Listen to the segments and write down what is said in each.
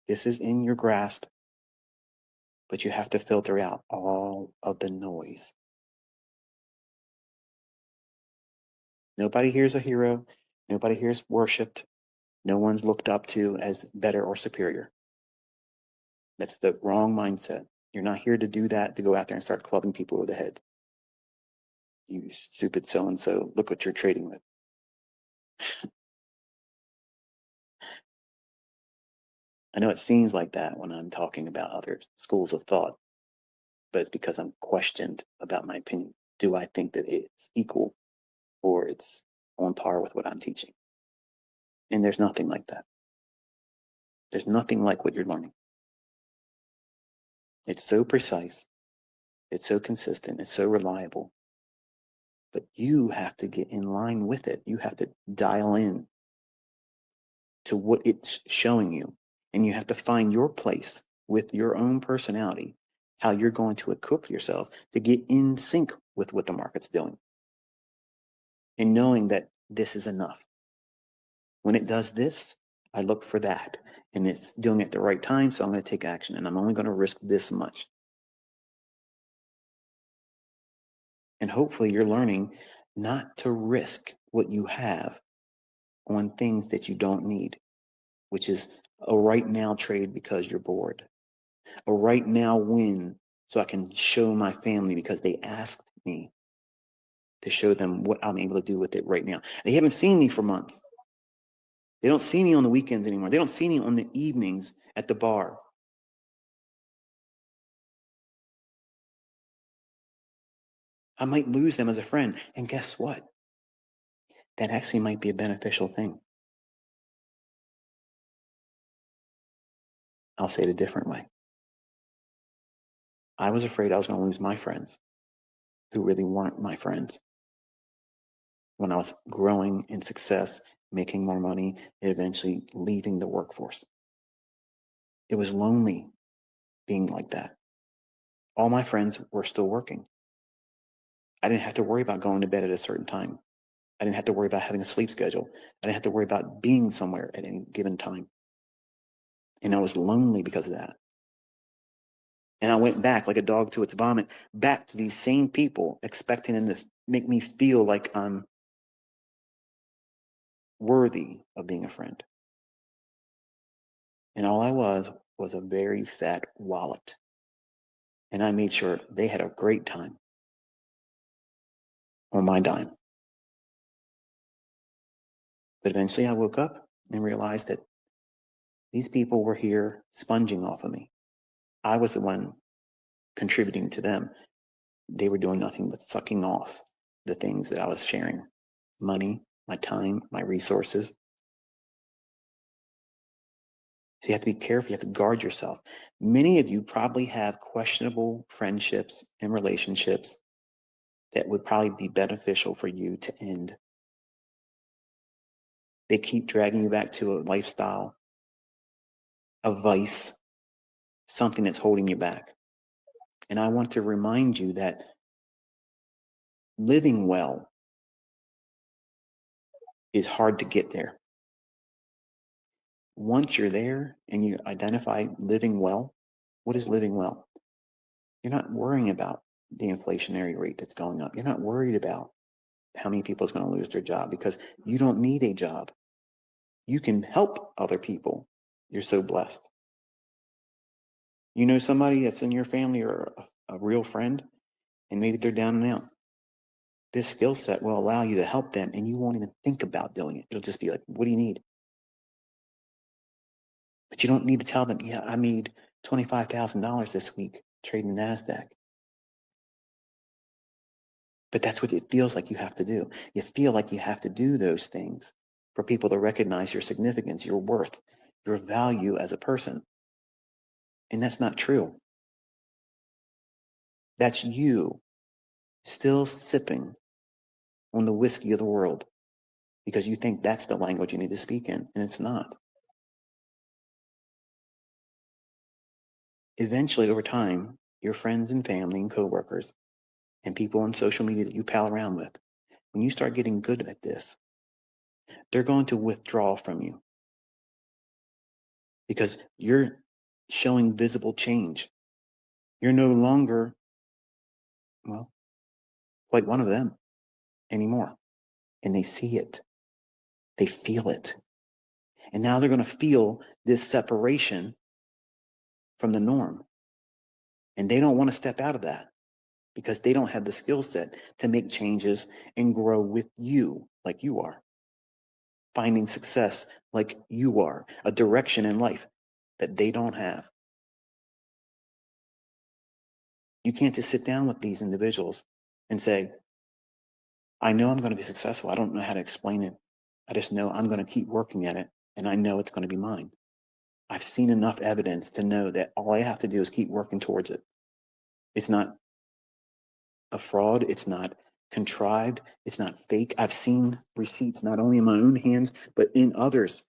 This is in your grasp, but you have to filter out all of the noise. Nobody here is a hero. Nobody here is worshipped. No one's looked up to as better or superior. That's the wrong mindset. You're not here to do that, to go out there and start clubbing people over the head. You stupid so-and-so, look what you're trading with. I know it seems like that when I'm talking about other schools of thought, but it's because I'm questioned about my opinion. Do I think that it's equal or it's on par with what I'm teaching? And there's nothing like that. There's nothing like what you're learning. It's so precise, it's so consistent, it's so reliable. But you have to get in line with it. You have to dial in to what it's showing you. And you have to find your place with your own personality, how you're going to equip yourself to get in sync with what the market's doing. And knowing that this is enough. When it does this, I look for that. And it's doing it at the right time, so I'm going to take action. And I'm only going to risk this much. And hopefully you're learning not to risk what you have on things that you don't need, which is a right now trade because you're bored, a right now win so I can show my family because they asked me to show them what I'm able to do with it right now. They haven't seen me for months. They don't see me on the weekends anymore. They don't see me on the evenings at the bar. I might lose them as a friend. And guess what? That actually might be a beneficial thing. I'll say it a different way. I was afraid I was going to lose my friends who really weren't my friends. When I was growing in success, making more money, and eventually leaving the workforce. It was lonely being like that. All my friends were still working. I didn't have to worry about going to bed at a certain time. I didn't have to worry about having a sleep schedule. I didn't have to worry about being somewhere at any given time. And I was lonely because of that. And I went back like a dog to its vomit, back to these same people, expecting them to make me feel like I'm worthy of being a friend. And all I was a very fat wallet. And I made sure they had a great time on my dime. But eventually I woke up and realized that these people were here sponging off of me. I was the one contributing to them. They were doing nothing but sucking off the things that I was sharing: money, my time, my resources. So you have to be careful. You have to guard yourself. Many of you probably have questionable friendships and relationships that would probably be beneficial for you to end. They keep dragging you back to a lifestyle, a vice, something that's holding you back. And I want to remind you that living well is hard to get there. Once you're there and you identify living well, what is living well? You're not worrying about the inflationary rate that's going up. You're not worried about how many people is going to lose their job because you don't need a job. You can help other people. You're so blessed. You know somebody that's in your family or a real friend, and maybe they're down and out. This skill set will allow you to help them, and you won't even think about doing it. It'll just be like, what do you need? But you don't need to tell them, yeah, I made $25,000 this week trading NASDAQ. But that's what it feels like you have to do. You feel like you have to do those things for people to recognize your significance, your worth, your value as a person. And that's not true. That's you still sipping on the whiskey of the world because you think that's the language you need to speak in, and it's not. Eventually, over time, your friends and family and coworkers and people on social media that you pal around with, when you start getting good at this, they're going to withdraw from you. because you're showing visible change. You're no longer, well, quite one of them anymore. And they see it, they feel it. And now they're going to feel this separation from the norm. And they don't want to step out of that because they don't have the skill set to make changes and grow with you like you are, finding success like you are, a direction in life that they don't have. You can't just sit down with these individuals and say, I know I'm going to be successful. I don't know how to explain it. I just know I'm going to keep working at it, and I know it's going to be mine. I've seen enough evidence to know that all I have to do is keep working towards it. It's not a fraud. It's not contrived. It's not fake. I've seen receipts not only in my own hands, but in others,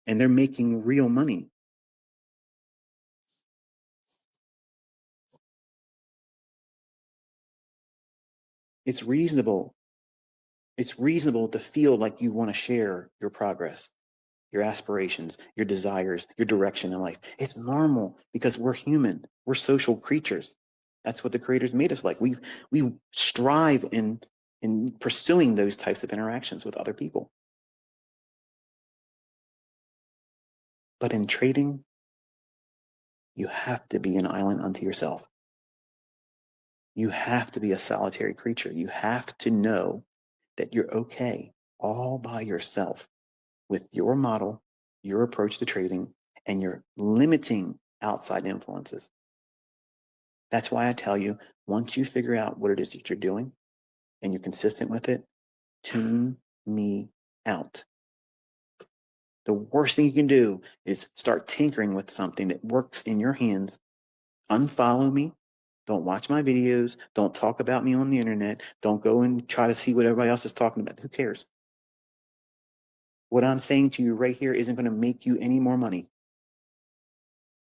and they're making real money. It's reasonable. It's reasonable to feel like you want to share your progress, your aspirations, your desires, your direction in life. It's normal because we're human. We're social creatures. That's what the creators made us like. We strive in pursuing those types of interactions with other people. But in trading, you have to be an island unto yourself. You have to be a solitary creature. You have to know that you're okay all by yourself with your model, your approach to trading, and you're limiting outside influences. That's why I tell you, once you figure out what it is that you're doing and you're consistent with it, tune me out. The worst thing you can do is start tinkering with something that works in your hands. Unfollow me. Don't watch my videos. Don't talk about me on the internet. Don't go and try to see what everybody else is talking about. Who cares? What I'm saying to you right here isn't going to make you any more money.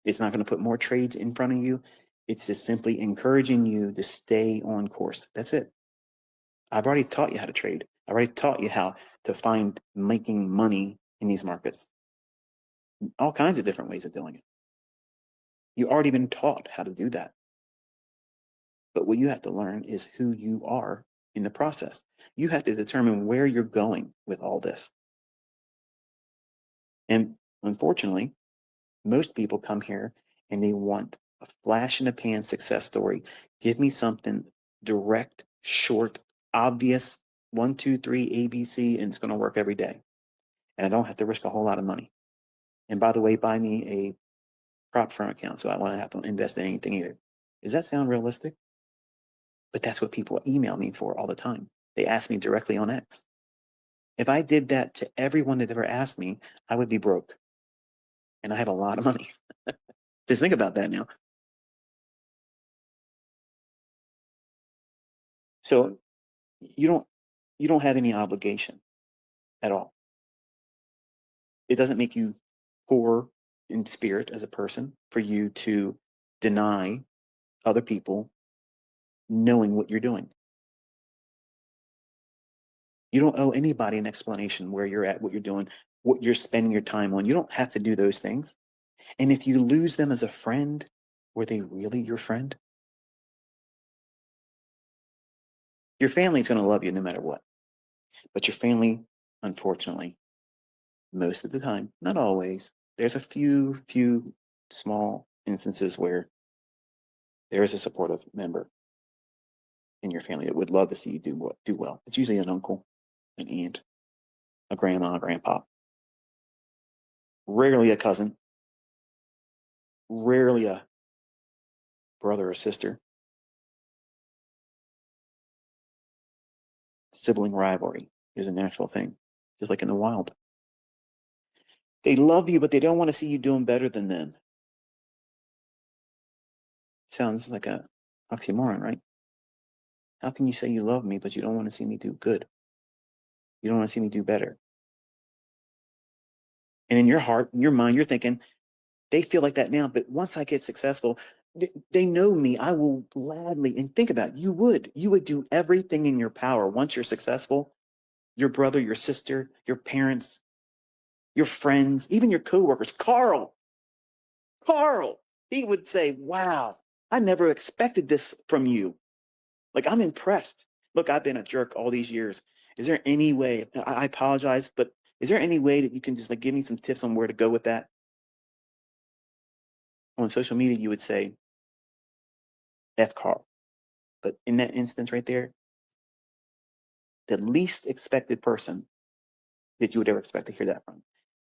It's not going to put more trades in front of you. It's just simply encouraging you to stay on course. That's it. I've already taught you how to trade. I've already taught you how to find making money in these markets. All kinds of different ways of doing it. You've already been taught how to do that. But what you have to learn is who you are in the process. You have to determine where you're going with all this. And unfortunately, most people come here and they want a flash in the pan success story. Give me something direct, short, obvious, 1, 2, 3, ABC, and it's going to work every day. And I don't have to risk a whole lot of money. And by the way, buy me a prop firm account so I won't have to invest in anything either. Does that sound realistic? But that's what people email me for all the time. They ask me directly on X. If I did that to everyone that ever asked me, I would be broke. And I have a lot of money. Just think about that now. So you don't have any obligation at all. It doesn't make you poor in spirit as a person for you to deny other people knowing what you're doing. You don't owe anybody an explanation where you're at, what you're doing, what you're spending your time on. You don't have to do those things. And if you lose them as a friend, were they really your friend? Your family's going to love you no matter what. But your family, unfortunately, most of the time, not always, there's a few small instances where there is a supportive member in your family that would love to see you do well. It's usually an uncle, an aunt, a grandma, a grandpa, rarely a cousin, rarely a brother or sister. Sibling rivalry is a natural thing, just like in the wild. They love you, but they don't want to see you doing better than them. Sounds like a oxymoron, right? How can you say you love me, but you don't want to see me do good? You don't want to see me do better. And in your heart, in your mind, you're thinking, they feel like that now, but once I get successful, they know me. I will gladly, and think about it, you would do everything in your power once you're successful. Your brother, your sister, your parents, your friends, even your coworkers. Carl, Carl, he would say, wow, I never expected this from you. Like, I'm impressed. Look, I've been a jerk all these years. Is there any way, I apologize, but is there any way that you can just like give me some tips on where to go with that? On social media, you would say, F Carl. But in that instance right there, the least expected person that you would ever expect to hear that from,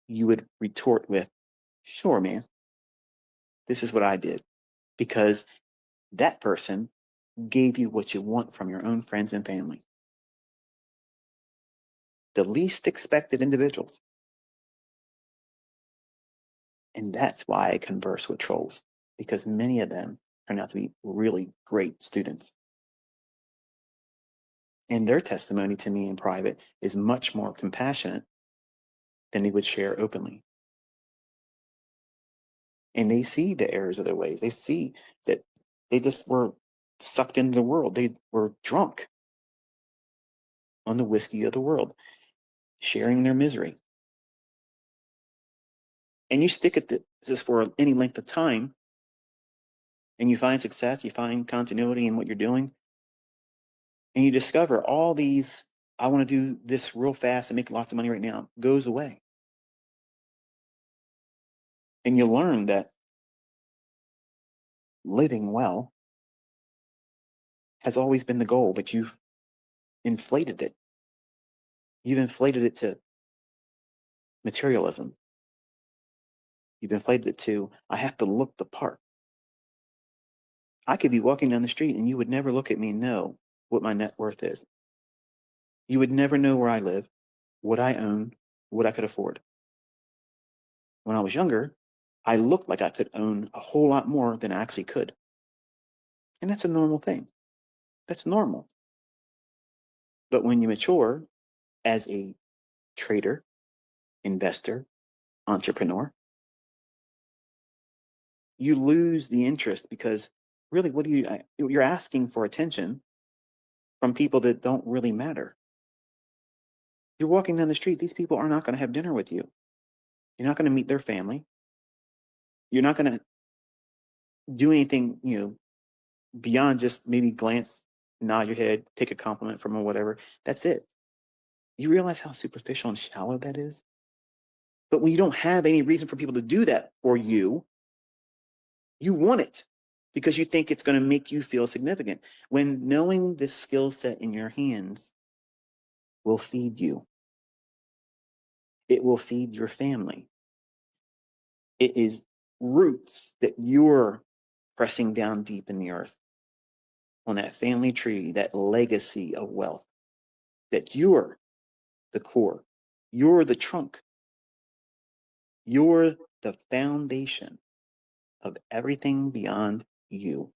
you would retort with, sure, man, this is what I did. Because that person gave you what you want from your own friends and family. The least expected individuals. And that's why I converse with trolls, because many of them turn out to be really great students. And their testimony to me in private is much more compassionate than they would share openly. And they see the errors of their ways. They see that they just were sucked into the world. They were drunk on the whiskey of the world, sharing their misery. And you stick at this for any length of time, and you find success, you find continuity in what you're doing, and you discover all these, I want to do this real fast and make lots of money right now, goes away. And you learn that living well has always been the goal, but you've inflated it. You've inflated it to materialism. You've inflated it to, I have to look the part. I could be walking down the street and you would never look at me and know what my net worth is. You would never know where I live, what I own, what I could afford. When I was younger, I looked like I could own a whole lot more than I actually could. And that's a normal thing. That's normal. But when you mature as a trader, investor, entrepreneur, you lose the interest because really, what do you're asking for attention from people that don't really matter. You're walking down the street, these people are not going to have dinner with you. You're not going to meet their family. You're not going to do anything, beyond just maybe glance, nod your head, take a compliment from them or whatever. That's it. You realize how superficial and shallow that is? But when you don't have any reason for people to do that for you, you want it because you think it's going to make you feel significant. When knowing this skill set in your hands will feed you, it will feed your family. It is roots that you're pressing down deep in the earth on that family tree, that legacy of wealth, that you're the core, you're the trunk, you're the foundation of everything beyond you.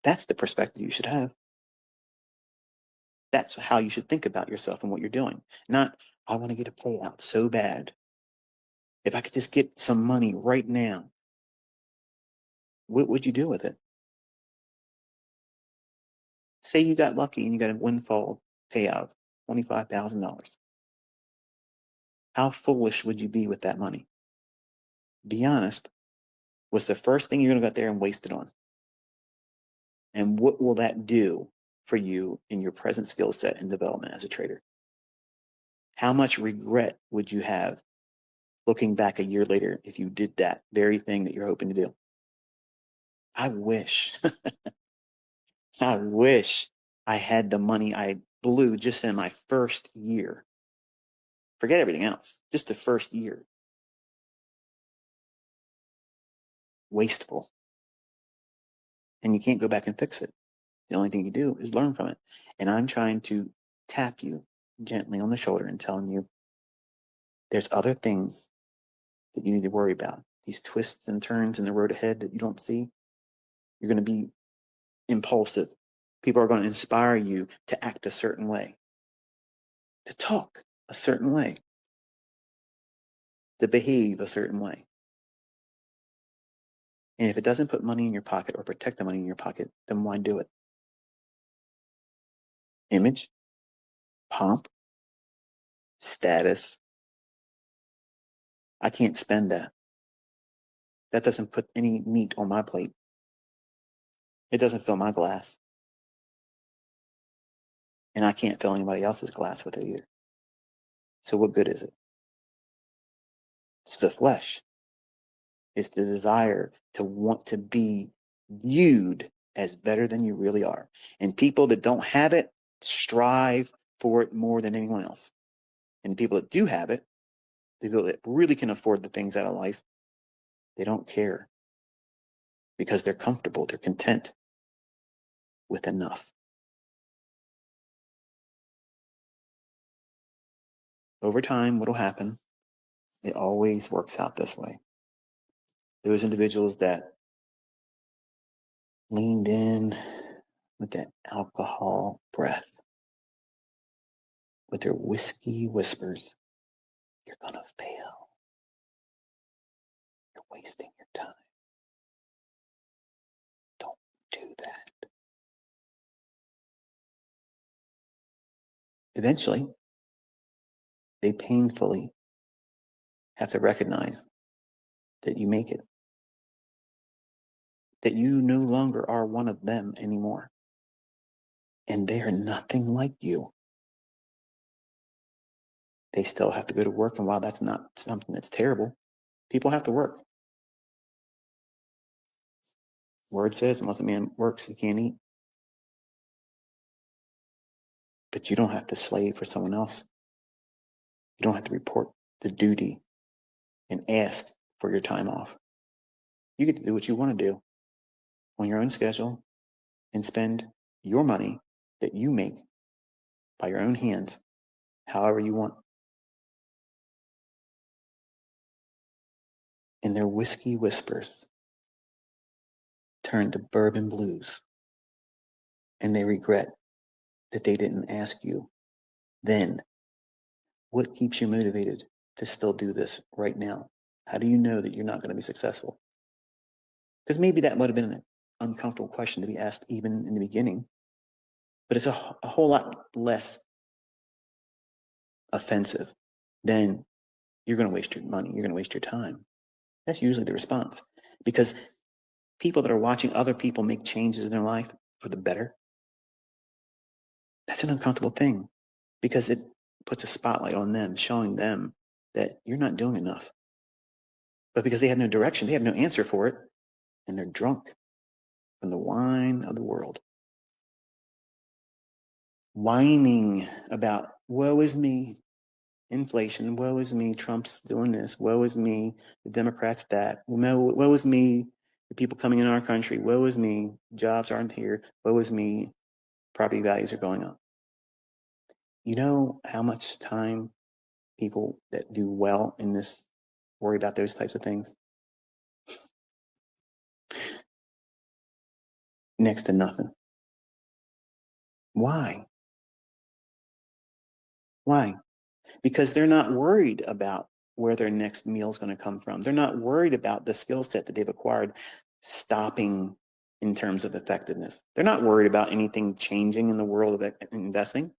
That's the perspective you should have. That's how you should think about yourself and what you're doing. Not, I want to get a payout so bad. If I could just get some money right now, what would you do with it? Say you got lucky and you got a windfall payout, $25,000. How foolish would you be with that money? Be honest. What's the first thing you're going to go out there and waste it on? And what will that do for you in your present skill set and development as a trader? How much regret would you have looking back a year later if you did that very thing that you're hoping to do? I wish, I wish I had the money I blew just in my first year. Forget everything else, just the first year. Wasteful. And you can't go back and fix it. The only thing you do is learn from it. And I'm trying to tap you gently on the shoulder and telling you there's other things that you need to worry about. These twists and turns in the road ahead that you don't see. You're going to be impulsive. People are going to inspire you to act a certain way, to talk a certain way, to behave a certain way. And if it doesn't put money in your pocket or protect the money in your pocket, then why do it? Image, pomp, status. I can't spend that. That doesn't put any meat on my plate. It doesn't fill my glass. And I can't fill anybody else's glass with it either. So what good is it? It's the flesh. It's the desire to want to be viewed as better than you really are. And people that don't have it strive for it more than anyone else. And the people that do have it, the people that really can afford the things out of life, they don't care because they're comfortable, they're content with enough. Over time, what'll happen, it always works out this way. Those individuals that leaned in with that alcohol breath, with their whiskey whispers, you're gonna fail. You're wasting your time. Don't do that. Eventually, they painfully have to recognize that you make it, that you no longer are one of them anymore. And they are nothing like you. They still have to go to work. And while that's not something that's terrible, people have to work. Word says, unless a man works, he can't eat. But you don't have to slave for someone else. You don't have to report the duty and ask for your time off. You get to do what you want to do on your own schedule and spend your money that you make by your own hands however you want. And their whiskey whispers turn to bourbon blues. And they regret that they didn't ask you then. What keeps you motivated to still do this right now? How do you know that you're not going to be successful? Because maybe that would have been an uncomfortable question to be asked even in the beginning, but it's a whole lot less offensive than you're going to waste your money, you're going to waste your time. That's usually the response, because people that are watching other people make changes in their life for the better, that's an uncomfortable thing because it puts a spotlight on them, showing them that you're not doing enough. But because they have no direction, they have no answer for it, and they're drunk from the wine of the world. Whining about, woe is me, inflation, woe is me, Trump's doing this, woe is me, the Democrats that, woe is me, the people coming in our country, woe is me, jobs aren't here, woe is me, property values are going up. You know how much time people that do well in this worry about those types of things? Next to nothing. Why? Why? Because they're not worried about where their next meal is going to come from. They're not worried about the skill set that they've acquired stopping in terms of effectiveness. They're not worried about anything changing in the world of investing.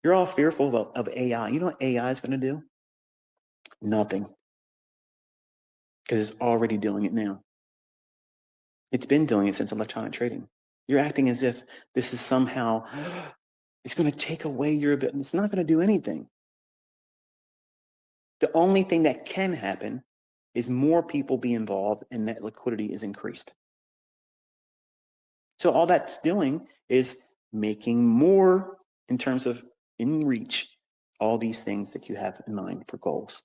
You're all fearful of AI. You know what AI is going to do? Nothing. Because it's already doing it now. It's been doing it since electronic trading. You're acting as if this is somehow, it's going to take away your ability. It's not going to do anything. The only thing that can happen is more people be involved and that liquidity is increased. So all that's doing is making more in terms of in reach all these things that you have in mind for goals.